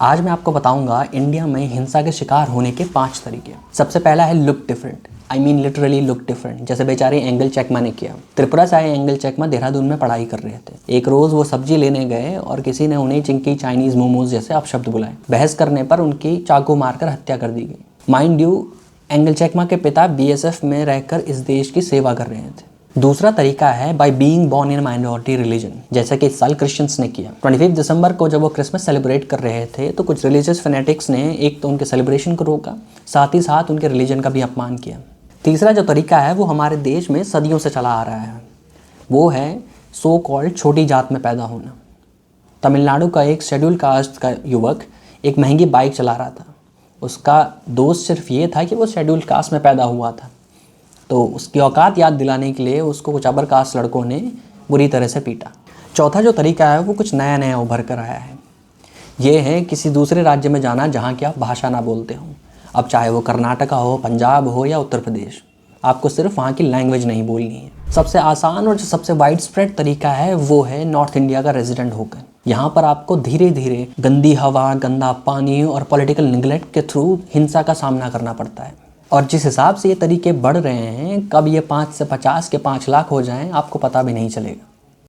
आज मैं आपको बताऊंगा इंडिया में हिंसा के शिकार होने के 5 तरीके। सबसे पहला है look different, I mean literally look different. जैसे बेचारे एंगल चेकमा ने किया। त्रिपुरा से आए एंगल चेकमा देहरादून में पढ़ाई कर रहे थे। एक रोज़ वो सब्जी लेने गए और किसी ने उन्हें चिंकी चाइनीज़ मोमोज जैसे अपशब्द बुलाए। बहस करने पर उनकी चाकू मारकर हत्या कर दी गई। माइंड यू, एंगल चेकमा के पिता बीएसएफ में रहकर इस देश की सेवा कर रहे थे। दूसरा तरीका है by being born in minority religion, जैसा कि इस साल क्रिश्चियंस ने किया। 25 दिसंबर को जब वो क्रिसमस सेलिब्रेट कर रहे थे तो कुछ रिलीजियस फैनेटिक्स ने एक तो उनके सेलिब्रेशन को रोका, साथ ही साथ उनके रिलीजन का भी अपमान किया। तीसरा जो तरीका है वो हमारे देश में सदियों से चला आ रहा है, वो है सो कॉल्ड छोटी जात में पैदा होना। तमिलनाडु का एक शेड्यूल कास्ट का युवक एक महंगी बाइक चला रहा था। उसका दोस्त सिर्फ ये था कि वो शेड्यूल कास्ट में पैदा हुआ था, तो उसकी औकात याद दिलाने के लिए उसको कुछ अपर कास्ट लड़कों ने बुरी तरह से पीटा। चौथा जो तरीका है वो कुछ नया नया उभर कर आया है। ये है किसी दूसरे राज्य में जाना जहाँ की आप भाषा ना बोलते हो। अब चाहे वो कर्नाटका हो, पंजाब हो या उत्तर प्रदेश, आपको सिर्फ वहाँ की लैंग्वेज नहीं बोलनी है। सबसे आसान और जो सबसे वाइड स्प्रेड तरीका है वो है नॉर्थ इंडिया का रेजिडेंट होकर। यहाँ पर आपको धीरे धीरे गंदी हवा, गंदा पानी और पॉलिटिकल निगलेक्ट के थ्रू हिंसा का सामना करना पड़ता है। और जिस हिसाब से ये तरीके बढ़ रहे हैं, कब ये 5 से 50 के 5 लाख हो जाएं आपको पता भी नहीं चलेगा।